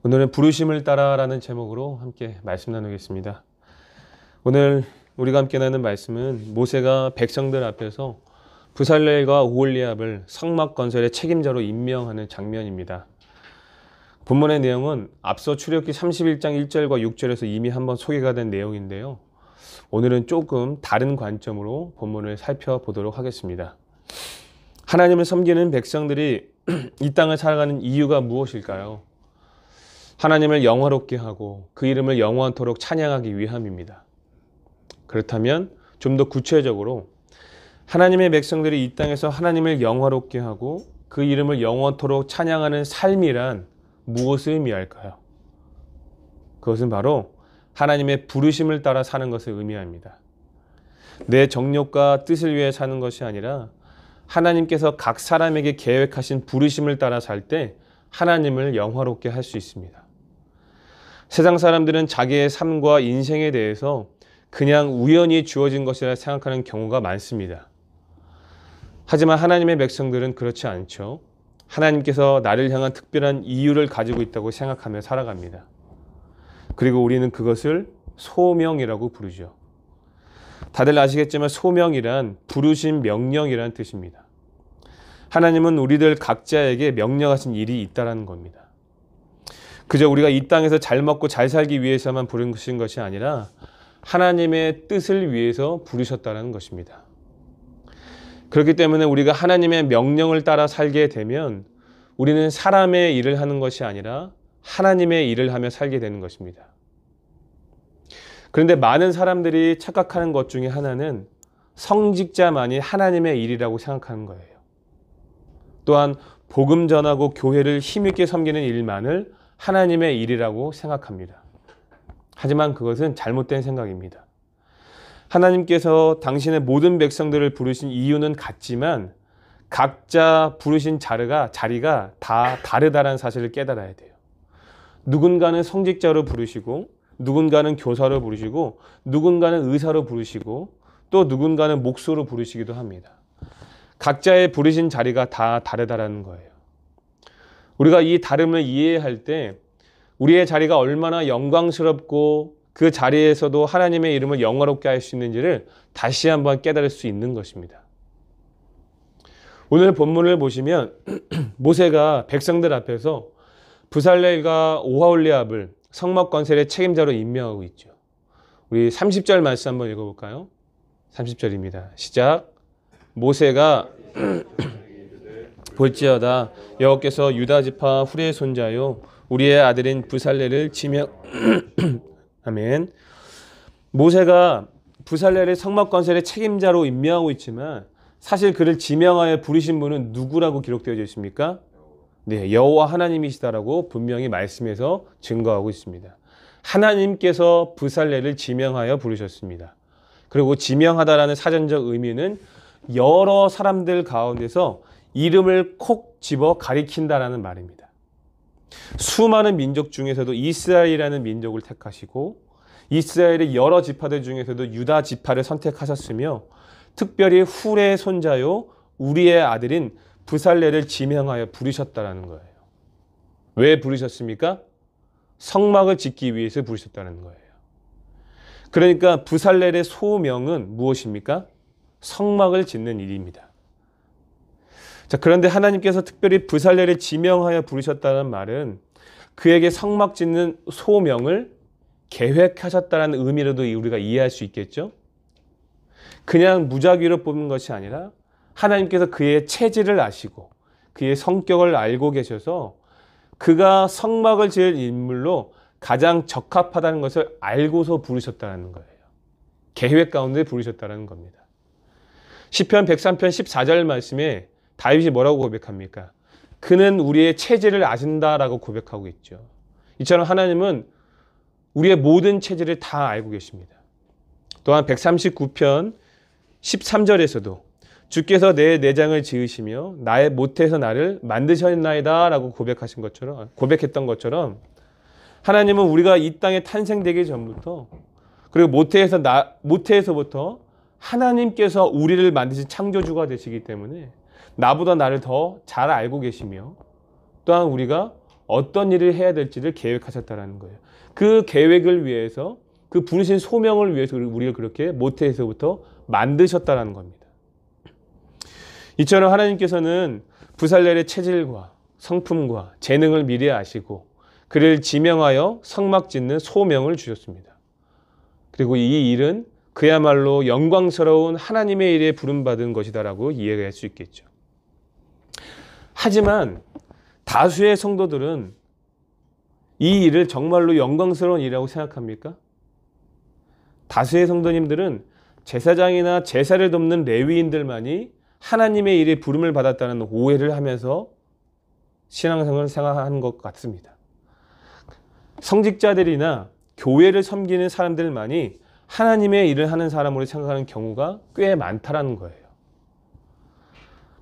오늘은 부르심을 따라라는 제목으로 함께 말씀 나누겠습니다. 오늘 우리가 함께 나누는 말씀은 모세가 백성들 앞에서 부살렐과 오홀리압을 성막 건설의 책임자로 임명하는 장면입니다. 본문의 내용은 앞서 출애굽기 31장 1절과 6절에서 이미 한번 소개가 된 내용인데요. 오늘은 조금 다른 관점으로 본문을 살펴보도록 하겠습니다. 하나님을 섬기는 백성들이 이 땅을 살아가는 이유가 무엇일까요? 하나님을 영화롭게 하고 그 이름을 영원토록 찬양하기 위함입니다. 그렇다면 좀 더 구체적으로 하나님의 백성들이 이 땅에서 하나님을 영화롭게 하고 그 이름을 영원토록 찬양하는 삶이란 무엇을 의미할까요? 그것은 바로 하나님의 부르심을 따라 사는 것을 의미합니다. 내 정욕과 뜻을 위해 사는 것이 아니라 하나님께서 각 사람에게 계획하신 부르심을 따라 살 때 하나님을 영화롭게 할 수 있습니다. 세상 사람들은 자기의 삶과 인생에 대해서 그냥 우연히 주어진 것이라 생각하는 경우가 많습니다. 하지만 하나님의 백성들은 그렇지 않죠. 하나님께서 나를 향한 특별한 이유를 가지고 있다고 생각하며 살아갑니다. 그리고 우리는 그것을 소명이라고 부르죠. 다들 아시겠지만 소명이란 부르심 명령이란 뜻입니다. 하나님은 우리들 각자에게 명령하신 일이 있다는 겁니다. 그저 우리가 이 땅에서 잘 먹고 잘 살기 위해서만 부르신 것이 아니라 하나님의 뜻을 위해서 부르셨다는 것입니다. 그렇기 때문에 우리가 하나님의 명령을 따라 살게 되면 우리는 사람의 일을 하는 것이 아니라 하나님의 일을 하며 살게 되는 것입니다. 그런데 많은 사람들이 착각하는 것 중에 하나는 성직자만이 하나님의 일이라고 생각하는 거예요. 또한 복음 전하고 교회를 힘있게 섬기는 일만을 하나님의 일이라고 생각합니다. 하지만 그것은 잘못된 생각입니다. 하나님께서 당신의 모든 백성들을 부르신 이유는 같지만 각자 부르신 자리가 다 다르다는 사실을 깨달아야 돼요. 누군가는 성직자로 부르시고 누군가는 교사로 부르시고 누군가는 의사로 부르시고 또 누군가는 목소로 부르시기도 합니다. 각자의 부르신 자리가 다 다르다는 거예요. 우리가 이 다름을 이해할 때 우리의 자리가 얼마나 영광스럽고 그 자리에서도 하나님의 이름을 영화롭게 할 수 있는지를 다시 한번 깨달을 수 있는 것입니다. 오늘 본문을 보시면 모세가 백성들 앞에서 부살렐과 오홀리압을 성막 건설의 책임자로 임명하고 있죠. 우리 30절 말씀 한번 읽어볼까요? 30절입니다. 시작. 모세가 볼지어다 여호와께서 유다 지파 후레의 손자요 우리의 아들인 부살렐을 지명 아멘. 모세가 부살렐을 성막 건설의 책임자로 임명하고 있지만 사실 그를 지명하여 부르신 분은 누구라고 기록되어 있습니까? 네, 여호와 하나님이시다라고 분명히 말씀에서 증거하고 있습니다. 하나님께서 부살렐을 지명하여 부르셨습니다. 그리고 지명하다라는 사전적 의미는 여러 사람들 가운데서 이름을 콕 집어 가리킨다라는 말입니다. 수많은 민족 중에서도 이스라엘이라는 민족을 택하시고 이스라엘의 여러 지파들 중에서도 유다 지파를 선택하셨으며 특별히 훌의 손자요 우리의 아들인 부살렐을 지명하여 부르셨다라는 거예요. 왜 부르셨습니까? 성막을 짓기 위해서 부르셨다는 거예요. 그러니까 부살렐의 소명은 무엇입니까? 성막을 짓는 일입니다. 자, 그런데 하나님께서 특별히 부살렐을 지명하여 부르셨다는 말은 그에게 성막 짓는 소명을 계획하셨다는 의미로도 우리가 이해할 수 있겠죠? 그냥 무작위로 뽑은 것이 아니라 하나님께서 그의 체질을 아시고 그의 성격을 알고 계셔서 그가 성막을 지을 인물로 가장 적합하다는 것을 알고서 부르셨다는 거예요. 계획 가운데 부르셨다는 겁니다. 시편 103편 14절 말씀에 다윗이 뭐라고 고백합니까? 그는 우리의 체질을 아신다라고 고백하고 있죠. 이처럼 하나님은 우리의 모든 체질을 다 알고 계십니다. 또한 139편 13절에서도 주께서 내 내장을 지으시며 나의 모태에서 나를 만드셨나이다 라고 고백했던 것처럼 하나님은 우리가 이 땅에 탄생되기 전부터 그리고 모태에서부터 하나님께서 우리를 만드신 창조주가 되시기 때문에 나보다 나를 더 잘 알고 계시며 또한 우리가 어떤 일을 해야 될지를 계획하셨다라는 거예요. 그 계획을 위해서, 그 부르신 소명을 위해서 우리를 그렇게 모태에서부터 만드셨다라는 겁니다. 이처럼 하나님께서는 부살렐의 체질과 성품과 재능을 미리 아시고 그를 지명하여 성막 짓는 소명을 주셨습니다. 그리고 이 일은 그야말로 영광스러운 하나님의 일에 부름받은 것이다라고 이해할 수 있겠죠. 하지만 다수의 성도들은 이 일을 정말로 영광스러운 일이라고 생각합니까? 다수의 성도님들은 제사장이나 제사를 돕는 레위인들만이 하나님의 일에 부름을 받았다는 오해를 하면서 신앙생활을 생각하는 것 같습니다. 성직자들이나 교회를 섬기는 사람들만이 하나님의 일을 하는 사람으로 생각하는 경우가 꽤 많다라는 거예요.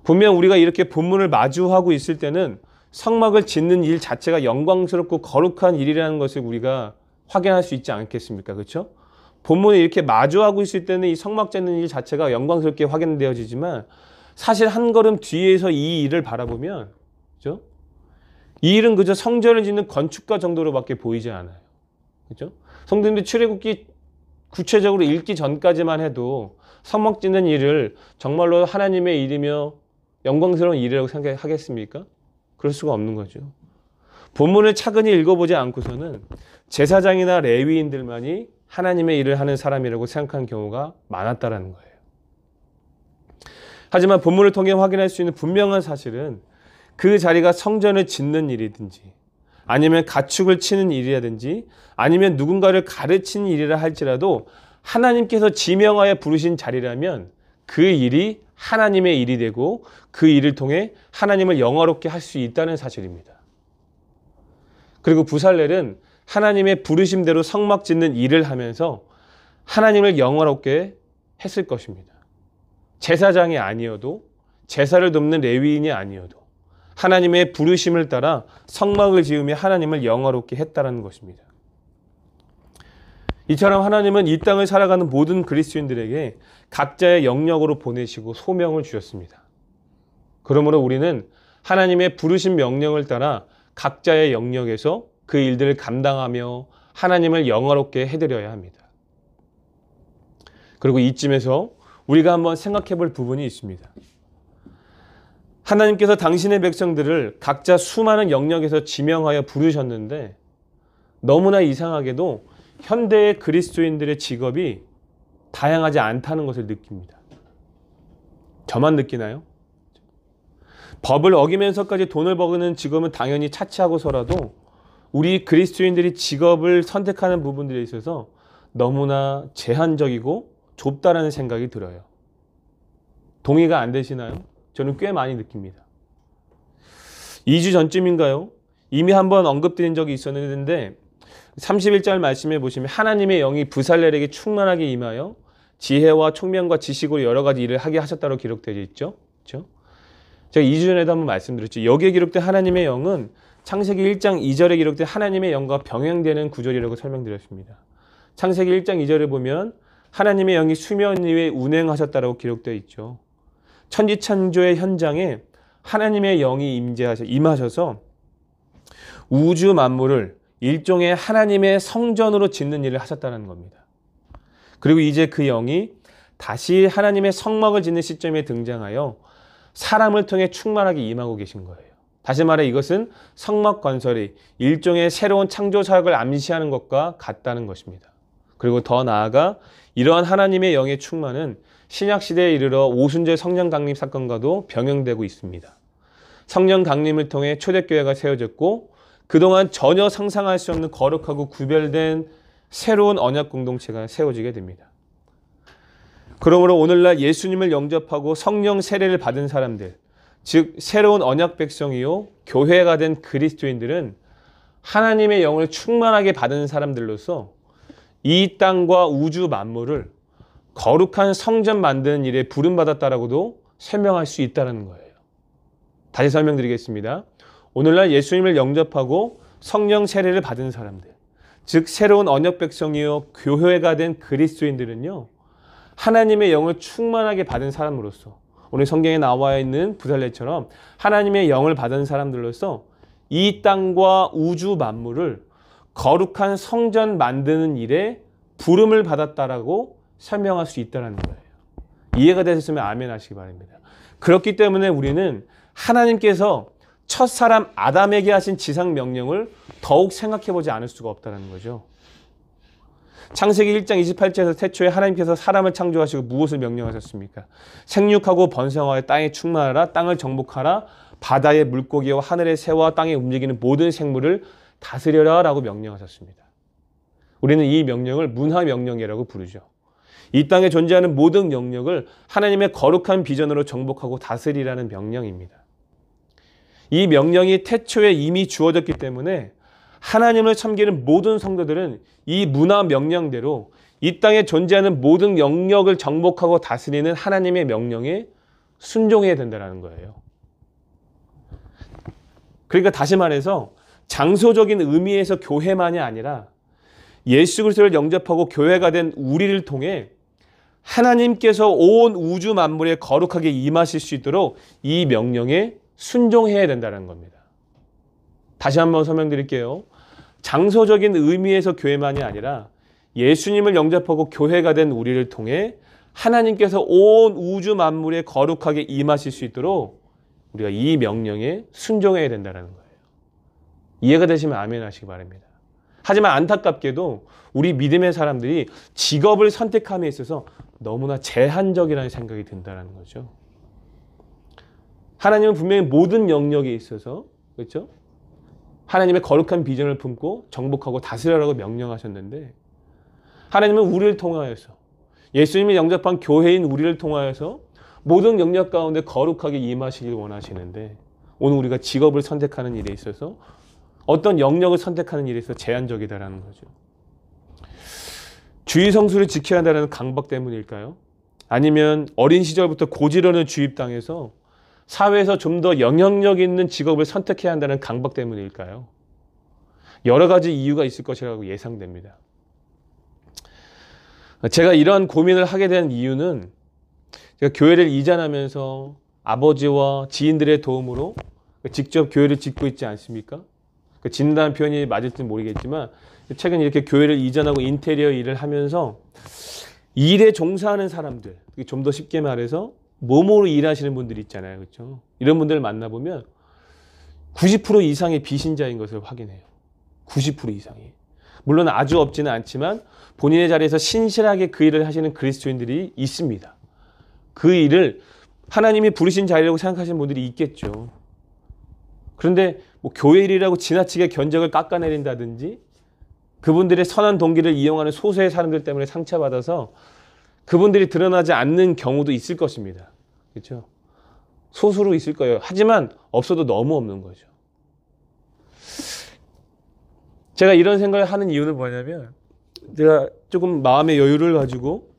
분명 우리가 이렇게 본문을 마주하고 있을 때는 성막을 짓는 일 자체가 영광스럽고 거룩한 일이라는 것을 우리가 확인할 수 있지 않겠습니까? 그렇죠? 본문을 이렇게 마주하고 있을 때는 이 성막 짓는 일 자체가 영광스럽게 확인되어지지만 사실 한 걸음 뒤에서 이 일을 바라보면, 그렇죠? 이 일은 그저 성전을 짓는 건축가 정도로밖에 보이지 않아요. 그렇죠? 성도님들 출애굽기 구체적으로 읽기 전까지만 해도 성막 짓는 일을 정말로 하나님의 일이며 영광스러운 일이라고 생각하겠습니까? 그럴 수가 없는 거죠. 본문을 차근히 읽어보지 않고서는 제사장이나 레위인들만이 하나님의 일을 하는 사람이라고 생각하는 경우가 많았다라는 거예요. 하지만 본문을 통해 확인할 수 있는 분명한 사실은 그 자리가 성전을 짓는 일이든지 아니면 가축을 치는 일이라든지 아니면 누군가를 가르치는 일이라 할지라도 하나님께서 지명하여 부르신 자리라면 그 일이 하나님의 일이 되고 그 일을 통해 하나님을 영화롭게 할 수 있다는 사실입니다. 그리고 부살렐은 하나님의 부르심대로 성막 짓는 일을 하면서 하나님을 영화롭게 했을 것입니다. 제사장이 아니어도, 제사를 돕는 레위인이 아니어도 하나님의 부르심을 따라 성막을 지으며 하나님을 영화롭게 했다는 것입니다. 이처럼 하나님은 이 땅을 살아가는 모든 그리스도인들에게 각자의 영역으로 보내시고 소명을 주셨습니다. 그러므로 우리는 하나님의 부르신 명령을 따라 각자의 영역에서 그 일들을 감당하며 하나님을 영화롭게 해드려야 합니다. 그리고 이쯤에서 우리가 한번 생각해 볼 부분이 있습니다. 하나님께서 당신의 백성들을 각자 수많은 영역에서 지명하여 부르셨는데 너무나 이상하게도 현대의 그리스도인들의 직업이 다양하지 않다는 것을 느낍니다. 저만 느끼나요? 법을 어기면서까지 돈을 버는 직업은 당연히 차치하고서라도 우리 그리스도인들이 직업을 선택하는 부분들에 있어서 너무나 제한적이고 좁다라는 생각이 들어요. 동의가 안 되시나요? 저는 꽤 많이 느낍니다. 2주 전쯤인가요? 이미 한번 언급드린 적이 있었는데 31절 말씀에 보시면 하나님의 영이 부살렐에게 충만하게 임하여 지혜와 총명과 지식으로 여러 가지 일을 하게 하셨다고 기록되어 있죠. 그렇죠? 제가 2주 전에도 한번 말씀드렸죠. 여기에 기록된 하나님의 영은 창세기 1장 2절에 기록된 하나님의 영과 병행되는 구절이라고 설명드렸습니다. 창세기 1장 2절에 보면 하나님의 영이 수면 위에 운행하셨다고 기록되어 있죠. 천지창조의 현장에 하나님의 영이 임하셔서 우주 만물을 일종의 하나님의 성전으로 짓는 일을 하셨다는 겁니다. 그리고 이제 그 영이 다시 하나님의 성막을 짓는 시점에 등장하여 사람을 통해 충만하게 임하고 계신 거예요. 다시 말해 이것은 성막 건설이 일종의 새로운 창조 사역을 암시하는 것과 같다는 것입니다. 그리고 더 나아가 이러한 하나님의 영의 충만은 신약시대에 이르러 오순절 성령 강림 사건과도 병행되고 있습니다. 성령 강림을 통해 초대교회가 세워졌고 그동안 전혀 상상할 수 없는 거룩하고 구별된 새로운 언약 공동체가 세워지게 됩니다. 그러므로 오늘날 예수님을 영접하고 성령 세례를 받은 사람들, 즉 새로운 언약 백성이요 교회가 된 그리스도인들은 하나님의 영을 충만하게 받은 사람들로서 이 땅과 우주 만물을 거룩한 성전 만드는 일에 부름받았다라고도 설명할 수 있다는 거예요. 다시 설명드리겠습니다. 오늘날 예수님을 영접하고 성령 세례를 받은 사람들, 즉 새로운 언약 백성이요 교회가 된 그리스도인들은요 하나님의 영을 충만하게 받은 사람으로서 오늘 성경에 나와 있는 부살렐처럼 하나님의 영을 받은 사람들로서 이 땅과 우주 만물을 거룩한 성전 만드는 일에 부름을 받았다라고 설명할 수 있다는 거예요. 이해가 되셨으면 아멘 하시기 바랍니다. 그렇기 때문에 우리는 하나님께서 첫 사람 아담에게 하신 지상 명령을 더욱 생각해보지 않을 수가 없다는 거죠. 창세기 1장 28절에서 태초에 하나님께서 사람을 창조하시고 무엇을 명령하셨습니까? 생육하고 번성하여 땅에 충만하라, 땅을 정복하라, 바다의 물고기와 하늘의 새와 땅에 움직이는 모든 생물을 다스려라 라고 명령하셨습니다. 우리는 이 명령을 문화명령이라고 부르죠. 이 땅에 존재하는 모든 영역을 하나님의 거룩한 비전으로 정복하고 다스리라는 명령입니다. 이 명령이 태초에 이미 주어졌기 때문에 하나님을 섬기는 모든 성도들은 이 문화 명령대로 이 땅에 존재하는 모든 영역을 정복하고 다스리는 하나님의 명령에 순종해야 된다는 거예요. 그러니까 다시 말해서 장소적인 의미에서 교회만이 아니라 예수 그리스도를 영접하고 교회가 된 우리를 통해 하나님께서 온 우주 만물에 거룩하게 임하실 수 있도록 이 명령에 순종해야 된다는 겁니다. 다시 한번 설명드릴게요. 장소적인 의미에서 교회만이 아니라 예수님을 영접하고 교회가 된 우리를 통해 하나님께서 온 우주 만물에 거룩하게 임하실 수 있도록 우리가 이 명령에 순종해야 된다는 거예요. 이해가 되시면 아멘 하시기 바랍니다. 하지만 안타깝게도 우리 믿음의 사람들이 직업을 선택함에 있어서 너무나 제한적이라는 생각이 든다는 거죠. 하나님은 분명히 모든 영역에 있어서, 그렇죠? 하나님의 거룩한 비전을 품고 정복하고 다스려라고 명령하셨는데 하나님은 우리를 통하여서 예수님이 영접한 교회인 우리를 통하여서 모든 영역 가운데 거룩하게 임하시길 원하시는데 오늘 우리가 직업을 선택하는 일에 있어서 어떤 영역을 선택하는 일에 있어서 제한적이다라는 거죠. 주의 성수를 지켜야 한다는 강박 때문일까요? 아니면 어린 시절부터 고지런히 주입당해서 사회에서 좀 더 영향력 있는 직업을 선택해야 한다는 강박 때문일까요? 여러 가지 이유가 있을 것이라고 예상됩니다. 제가 이러한 고민을 하게 된 이유는 제가 교회를 이전하면서 아버지와 지인들의 도움으로 직접 교회를 짓고 있지 않습니까? 짓는다는 표현이 맞을지 모르겠지만 최근 이렇게 교회를 이전하고 인테리어 일을 하면서 일에 종사하는 사람들, 좀 더 쉽게 말해서 몸으로 일하시는 분들 있잖아요. 그렇죠? 이런 분들을 만나보면 90% 이상의 비신자인 것을 확인해요. 90% 이상이. 물론 아주 없지는 않지만 본인의 자리에서 신실하게 그 일을 하시는 그리스도인들이 있습니다. 그 일을 하나님이 부르신 자리라고 생각하시는 분들이 있겠죠. 그런데 뭐 교회 일이라고 지나치게 견적을 깎아내린다든지 그분들의 선한 동기를 이용하는 소수의 사람들 때문에 상처받아서 그분들이 드러나지 않는 경우도 있을 것입니다. 그렇죠? 소수로 있을 거예요. 하지만 없어도 너무 없는 거죠. 제가 이런 생각을 하는 이유는 뭐냐면 제가 조금 마음의 여유를 가지고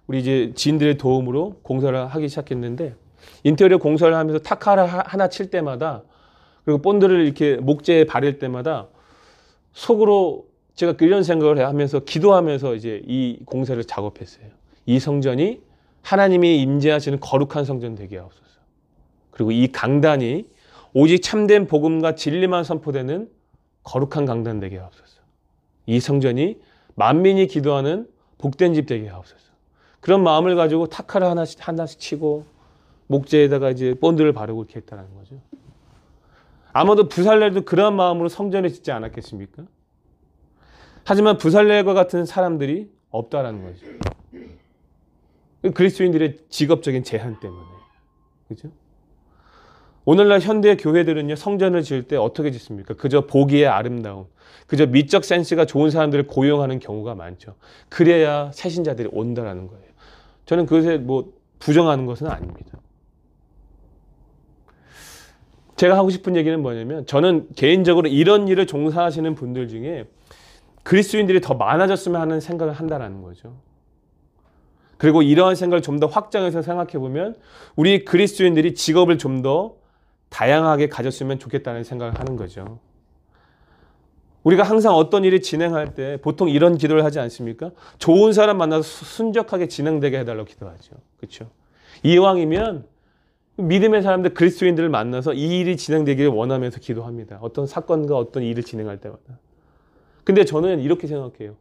우리 이제 지인들의 도움으로 공사를 하기 시작했는데 인테리어 공사를 하면서 타카를 하나 칠 때마다 그리고 본드를 이렇게 목재에 바를 때마다 속으로 제가 이런 생각을 하면서 기도하면서 이제 이 공사를 작업했어요. 이 성전이 하나님이 임재하시는 거룩한 성전 되게 하옵소서. 그리고 이 강단이 오직 참된 복음과 진리만 선포되는 거룩한 강단 되게 하옵소서. 이 성전이 만민이 기도하는 복된 집 되게 하옵소서. 그런 마음을 가지고 타카를 하나씩 치고 목재에다가 이제 본드를 바르고 이렇게 했다는 거죠. 아마도 부살렐도 그런 마음으로 성전을 짓지 않았겠습니까? 하지만 부살렐과 같은 사람들이 없다라는 거죠. 그리스도인들의 직업적인 제한 때문에. 그죠? 오늘날 현대 교회들은요, 성전을 지을 때 어떻게 짓습니까? 그저 보기에 아름다움, 그저 미적 센스가 좋은 사람들을 고용하는 경우가 많죠. 그래야 새신자들이 온다라는 거예요. 저는 그것에 뭐 부정하는 것은 아닙니다. 제가 하고 싶은 얘기는 뭐냐면 저는 개인적으로 이런 일을 종사하시는 분들 중에 그리스도인들이 더 많아졌으면 하는 생각을 한다는 거죠. 그리고 이러한 생각을 좀 더 확장해서 생각해 보면 우리 그리스도인들이 직업을 좀 더 다양하게 가졌으면 좋겠다는 생각을 하는 거죠. 우리가 항상 어떤 일이 진행할 때 보통 이런 기도를 하지 않습니까? 좋은 사람 만나서 순적하게 진행되게 해달라고 기도하죠. 그렇죠? 이왕이면 믿음의 사람들, 그리스도인들을 만나서 이 일이 진행되기를 원하면서 기도합니다. 어떤 사건과 어떤 일을 진행할 때마다. 근데 저는 이렇게 생각해요.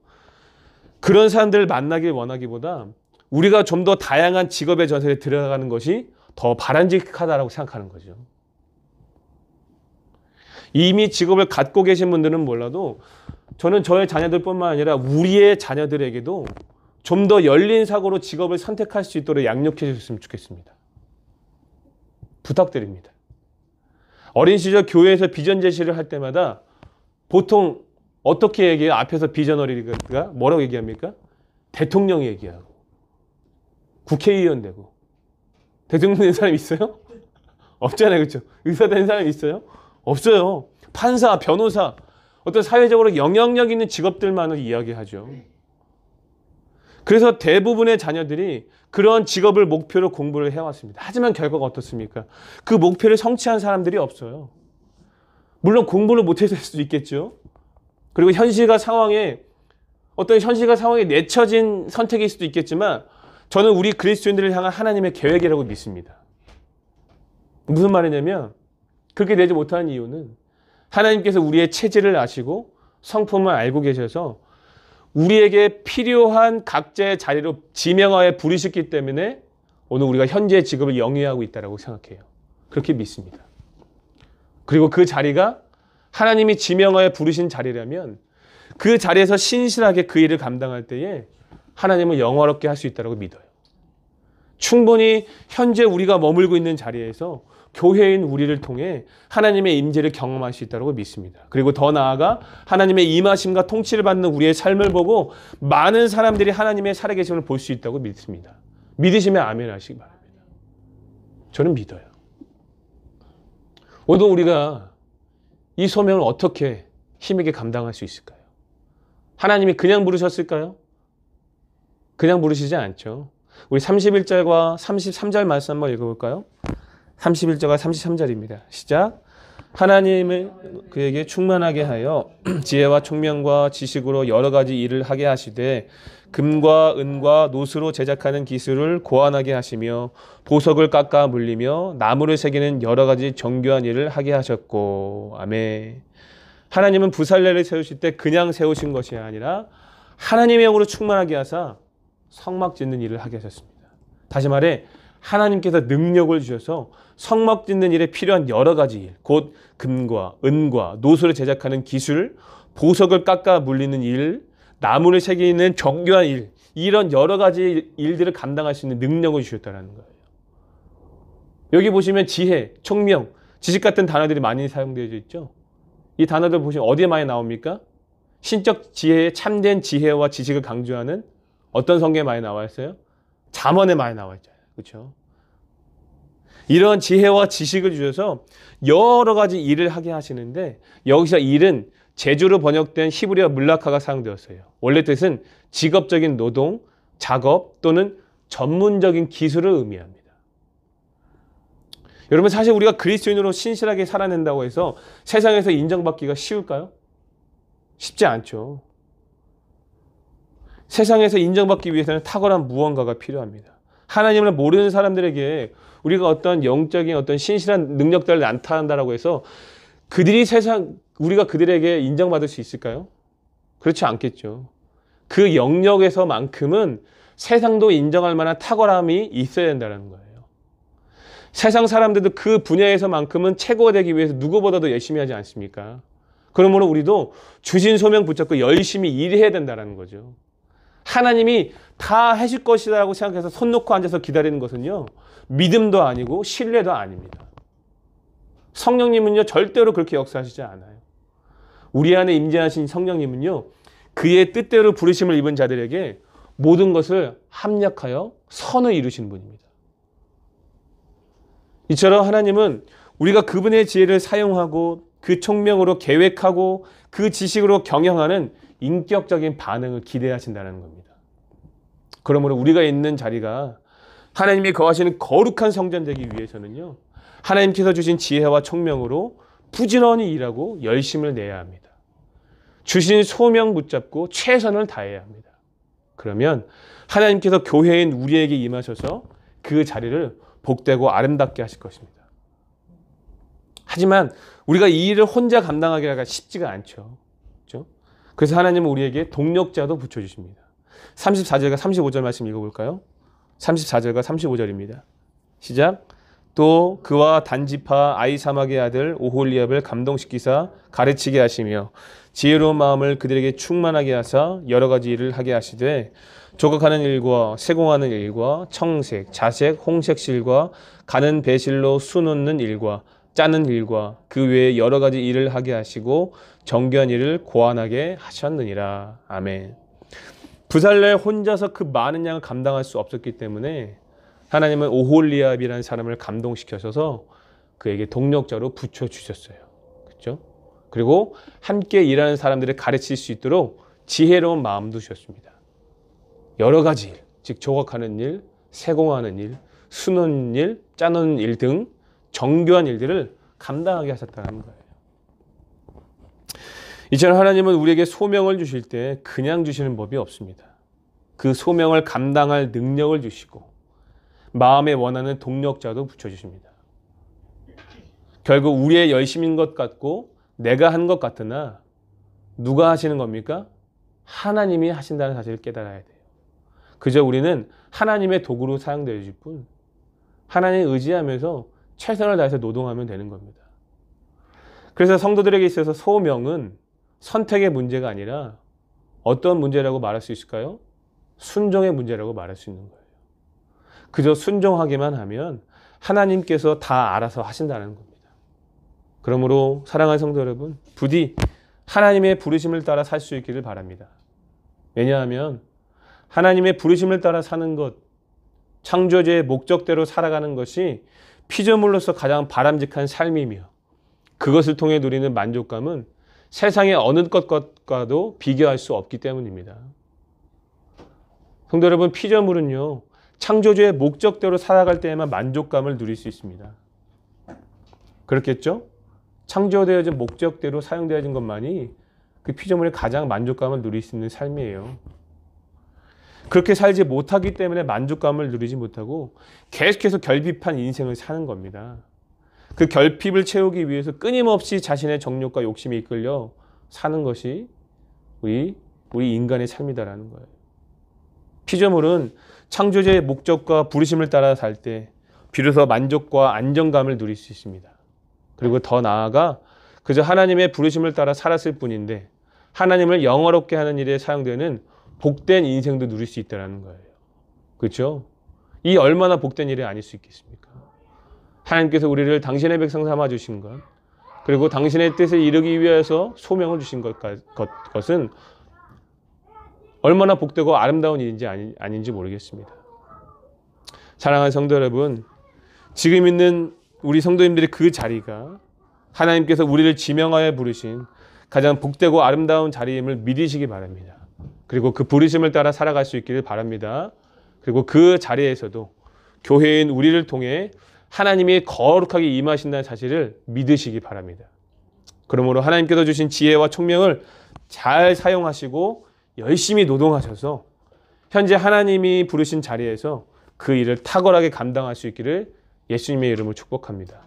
그런 사람들을 만나길 원하기보다 우리가 좀 더 다양한 직업의 전선에 들어가는 것이 더 바람직하다고 생각하는 거죠. 이미 직업을 갖고 계신 분들은 몰라도 저는 저의 자녀들뿐만 아니라 우리의 자녀들에게도 좀 더 열린 사고로 직업을 선택할 수 있도록 양육해 주셨으면 좋겠습니다. 부탁드립니다. 어린 시절 교회에서 비전 제시를 할 때마다 보통 어떻게 얘기해요? 앞에서 비전 어린이가 뭐라고 얘기합니까? 대통령 얘기하고 국회의원 되고. 대통령 된 사람 있어요? 없잖아요. 그렇죠? 의사 된 사람 있어요? 없어요. 판사, 변호사, 어떤 사회적으로 영향력 있는 직업들만을 이야기하죠. 그래서 대부분의 자녀들이 그런 직업을 목표로 공부를 해왔습니다. 하지만 결과가 어떻습니까? 그 목표를 성취한 사람들이 없어요. 물론 공부를 못해서 할 수도 있겠죠. 그리고 현실과 상황에 내쳐진 선택일 수도 있겠지만 저는 우리 그리스도인들을 향한 하나님의 계획이라고 믿습니다. 무슨 말이냐면 그렇게 되지 못하는 이유는 하나님께서 우리의 체질을 아시고 성품을 알고 계셔서 우리에게 필요한 각자의 자리로 지명하에 부르셨기 때문에 오늘 우리가 현재의 직업을 영위하고 있다고 생각해요. 그렇게 믿습니다. 그리고 그 자리가 하나님이 지명하에 부르신 자리라면 그 자리에서 신실하게 그 일을 감당할 때에 하나님을 영화롭게 할 수 있다고 믿어요. 충분히 현재 우리가 머물고 있는 자리에서 교회인 우리를 통해 하나님의 임재를 경험할 수 있다고 믿습니다. 그리고 더 나아가 하나님의 임하심과 통치를 받는 우리의 삶을 보고 많은 사람들이 하나님의 살아계심을 볼 수 있다고 믿습니다. 믿으시면 아멘 하시기 바랍니다. 저는 믿어요. 오늘 우리가 이 소명을 어떻게 힘있게 감당할 수 있을까요? 하나님이 그냥 부르셨을까요? 그냥 부르시지 않죠. 우리 31절과 33절 말씀 한번 읽어볼까요? 31절과 33절입니다. 시작. 하나님을 그에게 충만하게 하여 지혜와 총명과 지식으로 여러 가지 일을 하게 하시되 금과 은과 노수로 제작하는 기술을 고안하게 하시며 보석을 깎아 물리며 나무를 새기는 여러 가지 정교한 일을 하게 하셨고. 아멘. 하나님은 부살레를 세우실 때 그냥 세우신 것이 아니라 하나님의 영으로 충만하게 하사 성막 짓는 일을 하게 하셨습니다. 다시 말해 하나님께서 능력을 주셔서 성막 짓는 일에 필요한 여러 가지 일, 곧 금과 은과 노수를 제작하는 기술, 보석을 깎아 물리는 일, 나무를 새기는 정교한 일, 이런 여러 가지 일들을 감당할 수 있는 능력을 주셨다는 거예요. 여기 보시면 지혜, 총명, 지식 같은 단어들이 많이 사용되어 있죠. 이 단어들 보시면 어디에 많이 나옵니까? 신적 지혜의 참된 지혜와 지식을 강조하는 어떤 성경에 많이 나와 있어요? 잠언에 많이 나와 있잖아요. 그렇죠? 이런 지혜와 지식을 주셔서 여러 가지 일을 하게 하시는데 여기서 일은 제주로 번역된 히브리어 물라카가 사용되었어요. 원래 뜻은 직업적인 노동, 작업 또는 전문적인 기술을 의미합니다. 여러분 사실 우리가 그리스도인으로 신실하게 살아낸다고 해서 세상에서 인정받기가 쉬울까요? 쉽지 않죠. 세상에서 인정받기 위해서는 탁월한 무언가가 필요합니다. 하나님을 모르는 사람들에게 우리가 어떤 영적인 어떤 신실한 능력들을 나타낸다고 해서 우리가 그들에게 인정받을 수 있을까요? 그렇지 않겠죠. 그 영역에서만큼은 세상도 인정할 만한 탁월함이 있어야 된다는 거예요. 세상 사람들도 그 분야에서만큼은 최고가 되기 위해서 누구보다도 열심히 하지 않습니까? 그러므로 우리도 주신 소명 붙잡고 열심히 일해야 된다는 거죠. 하나님이 다 하실 것이라고 생각해서 손 놓고 앉아서 기다리는 것은요, 믿음도 아니고 신뢰도 아닙니다. 성령님은요, 절대로 그렇게 역사하시지 않아요. 우리 안에 임재하신 성령님은요, 그의 뜻대로 부르심을 입은 자들에게 모든 것을 합력하여 선을 이루시는 분입니다. 이처럼 하나님은 우리가 그분의 지혜를 사용하고 그 총명으로 계획하고 그 지식으로 경영하는 인격적인 반응을 기대하신다는 겁니다. 그러므로 우리가 있는 자리가 하나님이 거하시는 거룩한 성전 되기 위해서는요, 하나님께서 주신 지혜와 총명으로 부지런히 일하고 열심을 내야 합니다. 주신 소명 붙잡고 최선을 다해야 합니다. 그러면 하나님께서 교회인 우리에게 임하셔서 그 자리를 복되고 아름답게 하실 것입니다. 하지만 우리가 이 일을 혼자 감당하기가 쉽지가 않죠. 그렇죠? 그래서 하나님은 우리에게 동력자도 붙여주십니다. 34절과 35절 말씀 읽어볼까요? 34절과 35절입니다. 시작. 또 그와 단지파 아히사막의 아들 오홀리압을 감동시키사 가르치게 하시며 지혜로운 마음을 그들에게 충만하게 하사 여러 가지 일을 하게 하시되 조각하는 일과 세공하는 일과 청색, 자색, 홍색실과 가는 배실로 수 놓는 일과 짜는 일과 그 외에 여러 가지 일을 하게 하시고 정교한 일을 고안하게 하셨느니라. 아멘. 부살렐 혼자서 그 많은 양을 감당할 수 없었기 때문에 하나님은 오홀리압이라는 사람을 감동시켜서 그에게 동력자로 붙여주셨어요. 그렇죠? 그리고 함께 일하는 사람들을 가르칠 수 있도록 지혜로운 마음도 주셨습니다. 여러 가지 일, 즉 조각하는 일, 세공하는 일, 수놓는 일, 짜놓는 일 등 정교한 일들을 감당하게 하셨다는 거예요. 이처럼 하나님은 우리에게 소명을 주실 때 그냥 주시는 법이 없습니다. 그 소명을 감당할 능력을 주시고 마음에 원하는 동력자도 붙여주십니다. 결국 우리의 열심인 것 같고 내가 한 것 같으나 누가 하시는 겁니까? 하나님이 하신다는 사실을 깨달아야 돼요. 그저 우리는 하나님의 도구로 사용되어질 뿐 하나님을 의지하면서 최선을 다해서 노동하면 되는 겁니다. 그래서 성도들에게 있어서 소명은 선택의 문제가 아니라 어떤 문제라고 말할 수 있을까요? 순종의 문제라고 말할 수 있는 거예요. 그저 순종하기만 하면 하나님께서 다 알아서 하신다는 겁니다. 그러므로 사랑하는 성도 여러분, 부디 하나님의 부르심을 따라 살 수 있기를 바랍니다. 왜냐하면 하나님의 부르심을 따라 사는 것, 창조주의 목적대로 살아가는 것이 피조물로서 가장 바람직한 삶이며 그것을 통해 누리는 만족감은 세상의 어느 것과도 비교할 수 없기 때문입니다. 성도 여러분, 피조물은요, 창조주의 목적대로 살아갈 때에만 만족감을 누릴 수 있습니다. 그렇겠죠? 창조되어진 목적대로 사용되어진 것만이 그 피조물의 가장 만족감을 누릴 수 있는 삶이에요. 그렇게 살지 못하기 때문에 만족감을 누리지 못하고 계속해서 결핍한 인생을 사는 겁니다. 그 결핍을 채우기 위해서 끊임없이 자신의 정욕과 욕심에 이끌려 사는 것이 우리 인간의 삶이다라는 거예요. 피조물은 창조주의 목적과 부르심을 따라 살 때 비로소 만족과 안정감을 누릴 수 있습니다. 그리고 더 나아가 그저 하나님의 부르심을 따라 살았을 뿐인데 하나님을 영화롭게 하는 일에 사용되는 복된 인생도 누릴 수 있다는 거예요. 그렇죠? 이 얼마나 복된 일이 아닐 수 있겠습니까? 하나님께서 우리를 당신의 백성 삼아 주신 것, 그리고 당신의 뜻을 이루기 위해서 소명을 주신 것은 얼마나 복되고 아름다운 일인지 아닌지 모르겠습니다. 사랑하는 성도 여러분, 지금 있는 우리 성도님들의 그 자리가 하나님께서 우리를 지명하여 부르신 가장 복되고 아름다운 자리임을 믿으시기 바랍니다. 그리고 그 부르심을 따라 살아갈 수 있기를 바랍니다. 그리고 그 자리에서도 교회인 우리를 통해 하나님이 거룩하게 임하신다는 사실을 믿으시기 바랍니다. 그러므로 하나님께서 주신 지혜와 총명을 잘 사용하시고 열심히 노동하셔서 현재 하나님이 부르신 자리에서 그 일을 탁월하게 감당할 수 있기를 예수님의 이름으로 축복합니다.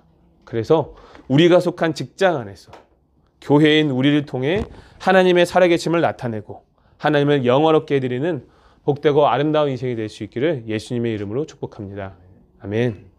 그래서 우리가 속한 직장 안에서 교회인 우리를 통해 하나님의 살아계심을 나타내고 하나님을 영화롭게 해드리는 복되고 아름다운 인생이 될 수 있기를 예수님의 이름으로 축복합니다. 아멘.